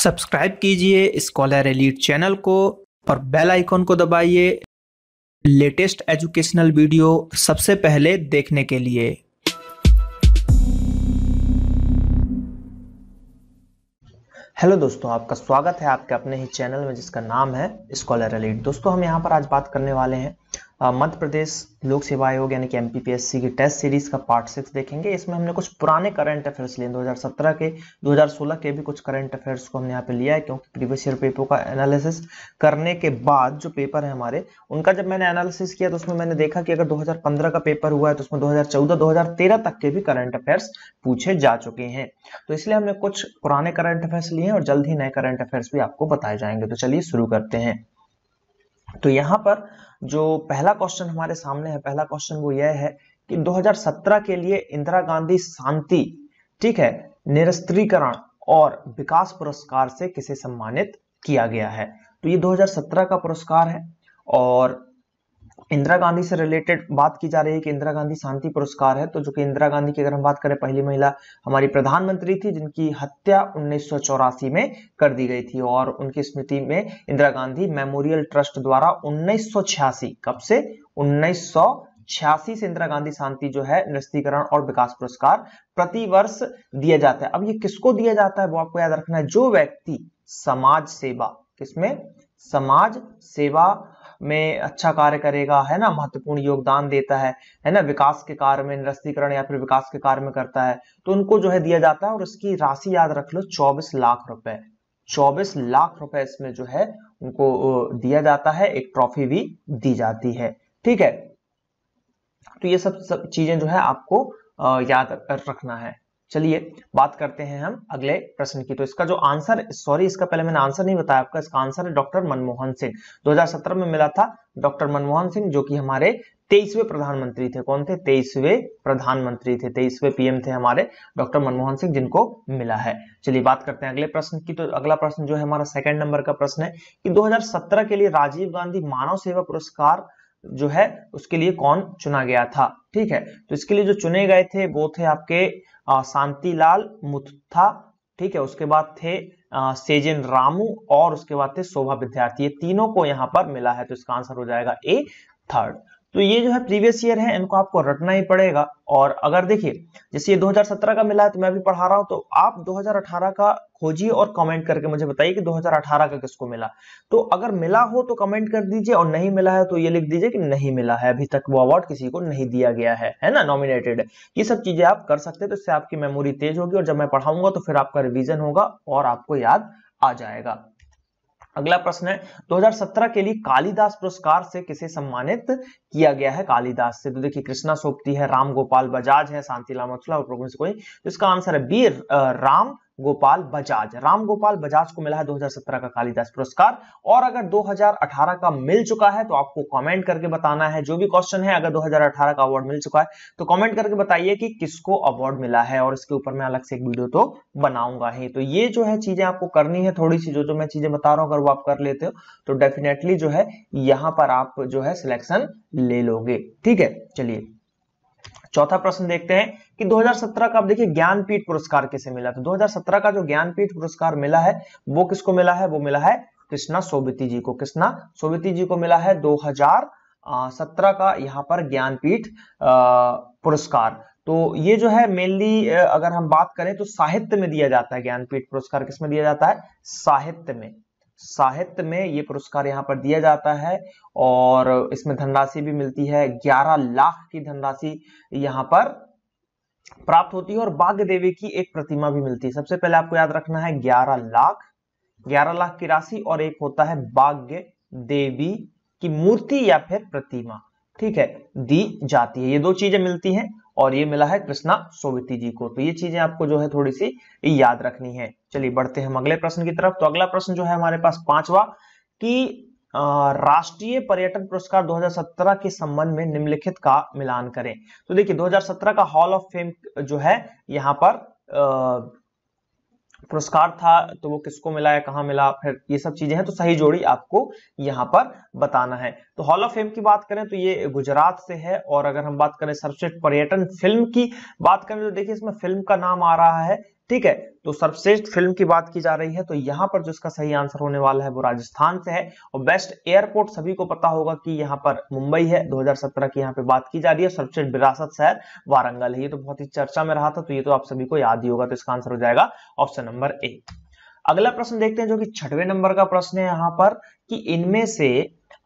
Subscribe कीजिए scholar elite channel को और बेल आइकॉन को दबाइए लेटेस्ट एजुकेशनल वीडियो सबसे पहले देखने के लिए। हेलो दोस्तों, आपका स्वागत है आपके अपने ही चैनल में जिसका नाम है स्कॉलर एलीट। दोस्तों, हम यहाँ पर आज बात करने वाले हैं मध्य प्रदेश लोक सेवा आयोग यानी कि एमपीपीएससी की टेस्ट सीरीज का पार्ट 6 देखेंगे। इसमें हमने कुछ पुराने करंट अफेयर्स लिए, 2017 के 2016 के भी कुछ करंट अफेयर्स को हमने यहाँ पे लिया है, क्योंकि प्रीवियस ईयर पेपर का एनालिसिस करने के बाद जो पेपर है हमारे उनका जब मैंने एनालिसिस किया तो उसमें मैंने देखा कि अगर 2015 का पेपर हुआ है तो उसमें 2014-2013 तक के भी करंट अफेयर्स पूछे जा चुके हैं। तो इसलिए हमने कुछ पुराने करंट अफेयर्स लिए हैं और जल्द ही नए करंट अफेयर्स भी आपको बताए जाएंगे। तो चलिए शुरू करते हैं। तो यहाँ पर जो पहला क्वेश्चन हमारे सामने है, पहला क्वेश्चन वो यह है कि 2017 के लिए इंदिरा गांधी शांति निरस्त्रीकरण और विकास पुरस्कार से किसे सम्मानित किया गया है। तो ये 2017 का पुरस्कार है और इंदिरा गांधी से रिलेटेड बात की जा रही है कि इंदिरा गांधी शांति पुरस्कार है। तो जो कि इंदिरा गांधी की अगर हम बात करें, पहली महिला हमारी प्रधानमंत्री थी जिनकी हत्या 1984 में कर दी गई थी और उनकी स्मृति में इंदिरा गांधी मेमोरियल ट्रस्ट द्वारा 1986 कब से 1986 से इंदिरा गांधी शांति जो है निरस्त्रीकरण और विकास पुरस्कार प्रति वर्ष दिया जाता है। अब ये किसको दिया जाता है वो आपको याद रखना है। जो व्यक्ति समाज सेवा, किसमें, समाज सेवा में अच्छा कार्य करेगा, है ना, महत्वपूर्ण योगदान देता है ना, विकास के कार्य में, निरस्त्रीकरण या फिर विकास के कार्य में करता है, तो उनको जो है दिया जाता है। और इसकी राशि याद रख लो, 24 लाख रुपए। 24 लाख रुपए इसमें जो है उनको दिया जाता है, एक ट्रॉफी भी दी जाती है। ठीक है, तो ये सब चीजें जो है आपको याद रखना है। चलिए बात करते हैं हम अगले प्रश्न की। तो इसका जो आंसर, सॉरी इसका पहले मैंने आंसर नहीं बताया आपका, इसका आंसर है डॉक्टर मनमोहन सिंह। 2017 में मिला था डॉक्टर मनमोहन सिंह, जो कि हमारे 23वें प्रधानमंत्री थे। कौन थे? 23वें प्रधानमंत्री थे, 23वें पीएम थे हमारे डॉक्टर मनमोहन सिंह, जिनको मिला है। चलिए बात करते हैं अगले प्रश्न की। तो अगला प्रश्न जो है हमारा सेकंड नंबर का प्रश्न है कि 2017 के लिए राजीव गांधी मानव सेवा पुरस्कार जो है उसके लिए कौन चुना गया था। ठीक है, तो इसके लिए जो चुने गए थे वो थे आपके शांतिलाल मुत्था, ठीक है, उसके बाद थे सेजन रामू और उसके बाद थे शोभा विद्यार्थी। ये तीनों को यहां पर मिला है, तो इसका आंसर हो जाएगा ए, थर्ड। तो ये जो है प्रीवियस ईयर है, इनको आपको रटना ही पड़ेगा। और अगर देखिए जैसे ये 2017 का मिला है तो मैं भी पढ़ा रहा हूं, तो आप 2018 का खोजिए और कमेंट करके मुझे बताइए कि 2018 का किसको मिला। तो अगर मिला हो तो कमेंट कर दीजिए और नहीं मिला है तो ये लिख दीजिए कि नहीं मिला है, अभी तक वो अवार्ड किसी को नहीं दिया गया है ना, नॉमिनेटेड है। ये सब चीजें आप कर सकते हैं, तो इससे आपकी मेमोरी तेज होगी और जब मैं पढ़ाऊंगा तो फिर आपका रिवीजन होगा और आपको याद आ जाएगा। अगला प्रश्न है 2017 के लिए कालिदास पुरस्कार से किसे सम्मानित किया गया है। कालिदास से तो देखिए कृष्णा सोपती है, राम गोपाल बजाज है, शांतिलाल मुत्ला और कोई। तो इसका आंसर है बी, राम गोपाल बजाज। राम गोपाल बजाज को मिला है 2017 का कालिदास पुरस्कार। और अगर 2018 का मिल चुका है तो आपको कमेंट करके बताना है। जो भी क्वेश्चन है, अगर 2018 का अवार्ड मिल चुका है तो कमेंट करके बताइए कि किसको अवार्ड मिला है, और इसके ऊपर मैं अलग से एक वीडियो तो बनाऊंगा ही। तो ये जो है चीजें आपको करनी है, थोड़ी सी जो मैं चीजें बता रहा हूं अगर वो आप कर लेते हो तो डेफिनेटली जो है यहां पर आप जो है सिलेक्शन ले लोगे। ठीक है, चलिए चौथा प्रश्न देखते हैं कि 2017 का, अब देखिए ज्ञानपीठ पुरस्कार किसे मिला। तो 2017 का जो ज्ञानपीठ पुरस्कार मिला है वो किसको मिला है, वो मिला है कृष्णा सोबती जी को। कृष्णा सोबती जी को मिला है 2017 का यहाँ पर ज्ञानपीठ पुरस्कार। तो ये जो है मेनली अगर हम बात करें तो साहित्य में दिया जाता है। ज्ञानपीठ पुरस्कार किसमें दिया जाता है? साहित्य में। साहित्य में ये पुरस्कार यहाँ पर दिया जाता है और इसमें धनराशि भी मिलती है। 11 लाख की धनराशि यहाँ पर प्राप्त होती है और भाग्य देवी की एक प्रतिमा भी मिलती है। सबसे पहले आपको याद रखना है 11 लाख की राशि, और एक होता है भाग्य देवी की मूर्ति या फिर प्रतिमा, ठीक है, दी जाती है। ये दो चीजें मिलती हैं और ये मिला है कृष्णा सोबती जी को। तो ये चीजें आपको जो है थोड़ी सी याद रखनी है। चलिए बढ़ते हैं हम अगले प्रश्न की तरफ। तो अगला प्रश्न जो है हमारे पास पांचवा कि राष्ट्रीय पर्यटन पुरस्कार 2017 के संबंध में निम्नलिखित का मिलान करें। तो देखिए 2017 का हॉल ऑफ फेम जो है यहाँ पर पुरस्कार था, तो वो किसको मिला है, कहां मिला, फिर ये सब चीजें हैं, तो सही जोड़ी आपको यहां पर बताना है। तो हॉल ऑफ फेम की बात करें तो ये गुजरात से है। और अगर हम बात करें सर्वश्रेष्ठ पर्यटन फिल्म की बात करें तो देखिए इसमें फिल्म का नाम आ रहा है ठीक है, तो सर्वश्रेष्ठ फिल्म की बात की जा रही है, तो यहाँ पर जो इसका सही आंसर होने वाला है वो राजस्थान से है। और बेस्ट एयरपोर्ट सभी को पता होगा कि यहाँ पर मुंबई है, 2017 की यहाँ पे बात की जा रही है। सर्वश्रेष्ठ विरासत शहर वारंगल है, ये तो बहुत ही चर्चा में रहा था, तो ये तो आप सभी को याद ही होगा, तो इसका आंसर हो जाएगा ऑप्शन नंबर ए। अगला प्रश्न देखते हैं जो कि 6वें नंबर का प्रश्न है यहाँ पर, कि इनमें से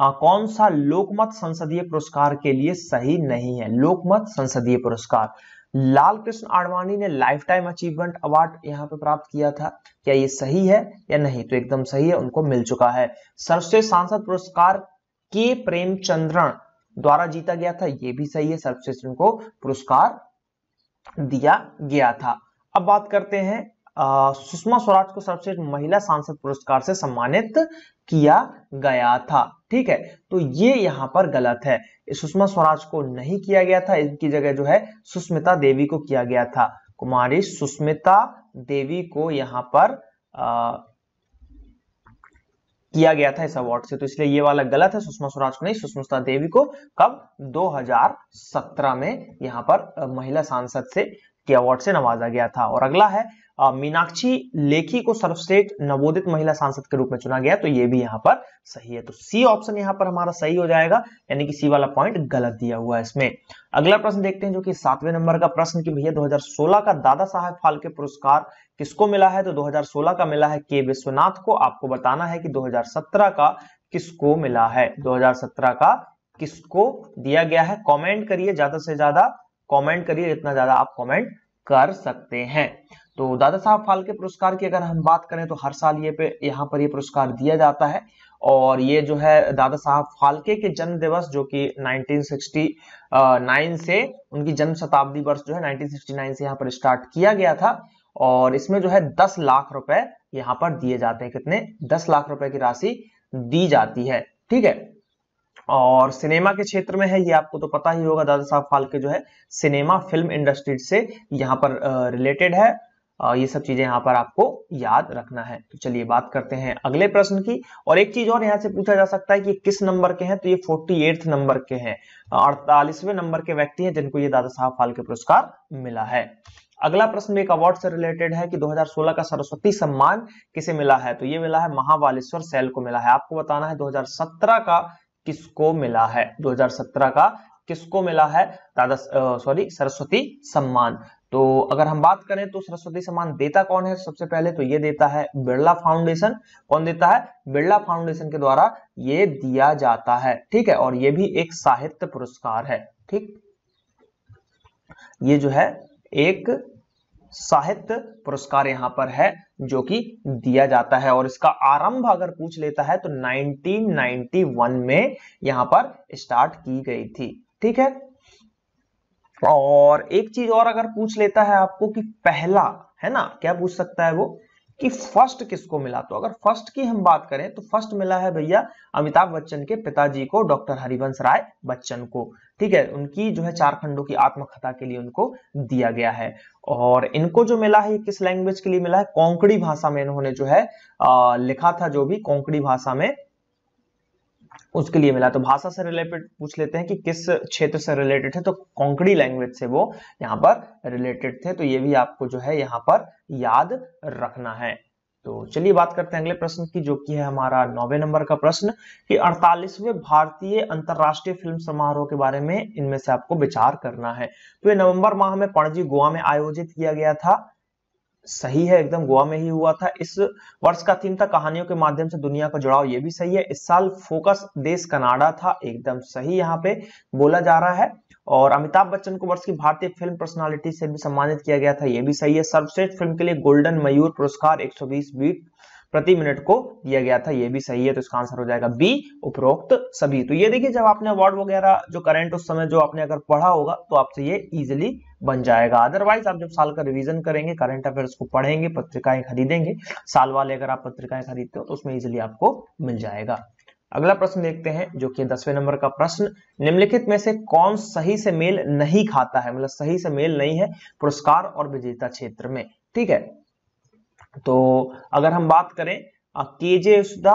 कौन सा लोकमत संसदीय पुरस्कार के लिए सही नहीं है। लोकमत संसदीय पुरस्कार, लाल कृष्ण आडवाणी ने लाइफ टाइम अचीवमेंट अवार्ड यहाँ पे प्राप्त किया था, क्या ये सही है या नहीं? तो एकदम सही है, उनको मिल चुका है। सर्वश्रेष्ठ सांसद पुरस्कार के प्रेमचंद्रन द्वारा जीता गया था, ये भी सही है, सर्वश्रेष्ठ उनको पुरस्कार दिया गया था। अब बात करते हैं सुषमा स्वराज को सर्वश्रेष्ठ महिला सांसद पुरस्कार से सम्मानित किया गया था, ठीक है, तो ये यहां पर गलत है, सुषमा स्वराज को नहीं किया गया था, इनकी जगह जो है सुष्मिता देवी को किया गया था। कुमारी सुष्मिता देवी को यहां पर किया गया था इस अवार्ड से, तो इसलिए ये वाला गलत है, सुषमा स्वराज को नहीं, सुष्मिता देवी को कब 2017 में यहां पर महिला सांसद से के अवार्ड से नवाजा गया था। और अगला है मीनाक्षी लेखी को सर्वश्रेष्ठ नवोदित महिला सांसद के रूप में चुना गया, तो ये भी यहाँ पर सही है, तो सी ऑप्शन यहाँ पर हमारा सही हो जाएगा, यानी कि सी वाला पॉइंट गलत दिया हुआ है इसमें। अगला प्रश्न देखते हैं जो कि 7वें नंबर का प्रश्न, कि भैया 2016 का दादा साहेब फाल्के पुरस्कार किसको मिला है? तो 2016 का मिला है के विश्वनाथ को। आपको बताना है कि 2017 का किसको मिला है, 2017 का किसको दिया गया है। कॉमेंट करिए, ज्यादा से ज्यादा कमेंट करिए, जितना ज्यादा आप कमेंट कर सकते हैं। तो दादा साहब फाल्के पुरस्कार की अगर हम बात करें तो हर साल यहाँ पर ये पुरस्कार दिया जाता है, और ये जो है दादा साहब फाल्के के जन्म दिवस जो कि 1969 से उनकी जन्म शताब्दी वर्ष जो है 1969 से यहाँ पर स्टार्ट किया गया था, और इसमें जो है 10 लाख रुपए यहाँ पर दिए जाते हैं। कितने? 10 लाख रुपए की राशि दी जाती है, ठीक है। और सिनेमा के क्षेत्र में है, ये आपको तो पता ही होगा, दादा साहब फाल्के जो है सिनेमा फिल्म इंडस्ट्री से यहाँ पर रिलेटेड है, ये सब चीजें यहाँ पर आपको याद रखना है। तो चलिए बात करते हैं अगले प्रश्न की। और एक चीज और यहाँ से पूछा जा सकता है कि किस नंबर के हैं, तो ये 48 नंबर के हैं, 48वें नंबर के व्यक्ति हैं जिनको ये दादा साहब फाल्के पुरस्कार मिला है। अगला प्रश्न एक अवार्ड से रिलेटेड है कि 2016 का सरस्वती सम्मान किसे मिला है? तो ये मिला है महाबालेश्वर सैल को मिला है। आपको बताना है 2017 का किसको मिला है, 2017 का किसको मिला है सरस्वती सम्मान। तो अगर हम बात करें तो सरस्वती सम्मान देता कौन है? सबसे पहले तो ये देता है बिरला फाउंडेशन। कौन देता है? बिरला फाउंडेशन के द्वारा ये दिया जाता है, ठीक है, और ये भी एक साहित्य पुरस्कार है, ठीक, ये जो है एक साहित्य पुरस्कार यहाँ पर है जो कि दिया जाता है, और इसका आरंभ अगर पूछ लेता है तो 1991 में यहाँ पर स्टार्ट की गई थी, ठीक है। और एक चीज और अगर पूछ लेता है आपको कि पहला, है ना, क्या पूछ सकता है वो कि फर्स्ट किसको मिला? तो अगर फर्स्ट की हम बात करें तो फर्स्ट मिला है भैया अमिताभ बच्चन के पिताजी को, डॉक्टर हरिवंश राय बच्चन को, ठीक है, उनकी जो है 4 खंडों की आत्मकथा के लिए उनको दिया गया है। और इनको जो मिला है किस लैंग्वेज के लिए मिला है? कोंकणी भाषा में इन्होंने जो है लिखा था, जो भी कोंकणी भाषा में, उसके लिए मिला। तो भाषा से रिलेटेड पूछ लेते हैं कि किस क्षेत्र से रिलेटेड है, तो कोंकणी लैंग्वेज से वो यहाँ पर रिलेटेड थे, तो ये भी आपको जो है यहाँ पर याद रखना है। तो चलिए बात करते हैं अगले प्रश्न की, जो कि है हमारा 9वें नंबर का प्रश्न, कि 48वें भारतीय अंतरराष्ट्रीय फिल्म समारोह के बारे में इनमें से आपको विचार करना है। तो ये नवंबर माह में पणजी गोवा में आयोजित किया गया था, सही है, एकदम गोवा में ही हुआ था। इस वर्ष का थीम था कहानियों के माध्यम से दुनिया का जुड़ाव, ये भी सही है। इस साल फोकस देश कनाडा था, एकदम सही यहाँ पे बोला जा रहा है। और अमिताभ बच्चन को वर्ष की भारतीय फिल्म पर्सनालिटी से भी सम्मानित किया गया था, ये भी सही है। सर्वश्रेष्ठ फिल्म के लिए गोल्डन मयूर पुरस्कार 120 बीट प्रति मिनट को दिया गया था, ये भी सही है, तो इसका आंसर हो जाएगा बी, उपरोक्त सभी। तो ये देखिए, जब आपने अवार्ड वगैरह जो करंट उस समय जो आपने अगर पढ़ा होगा तो आपसे ये इजीली बन जाएगा। अदरवाइज आप जब साल का रिवीजन करेंगे, करंट अफेयर्स को पढ़ेंगे, पत्रिकाएं खरीदेंगे, साल वाले अगर आप पत्रिकाएं खरीदते हो तो उसमें इजीली आपको मिल जाएगा। अगला प्रश्न देखते हैं, जो कि 10वें नंबर का प्रश्न, निम्नलिखित में से कौन सही से मेल नहीं खाता है, मतलब सही से मेल नहीं है पुरस्कार और विजेता क्षेत्र में, ठीक है। तो अगर हम बात करें केजे यसुदा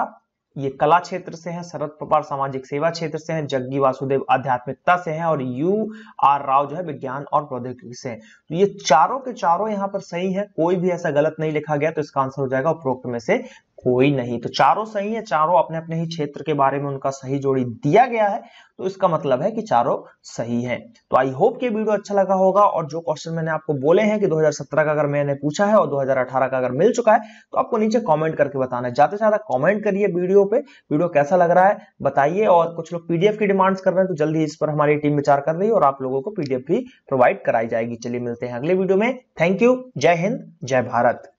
ये कला क्षेत्र से हैं, शरद पवार सामाजिक सेवा क्षेत्र से हैं, जग्गी वासुदेव आध्यात्मिकता से हैं और यू आर राव जो है विज्ञान और प्रौद्योगिकी से हैं। तो ये चारों के चारों यहाँ पर सही है, कोई भी ऐसा गलत नहीं लिखा गया, तो इसका आंसर हो जाएगा उपरोक्त में से कोई नहीं। तो चारों सही है, चारों अपने अपने ही क्षेत्र के बारे में उनका सही जोड़ी दिया गया है, तो इसका मतलब है कि चारों सही हैं। तो आई होप कि वीडियो अच्छा लगा होगा और जो क्वेश्चन मैंने आपको बोले हैं कि 2017 का अगर मैंने पूछा है और 2018 का अगर मिल चुका है तो आपको नीचे कमेंट करके बताना है। ज्यादा से ज्यादा कमेंट करिए वीडियो पे, वीडियो कैसा लग रहा है बताइए। और कुछ लोग पीडीएफ की डिमांड्स कर रहे हैं, तो जल्दी इस पर हमारी टीम विचार कर रही है और आप लोगों को पीडीएफ भी प्रोवाइड कराई जाएगी। चलिए मिलते हैं अगले वीडियो में। थैंक यू, जय हिंद, जय भारत।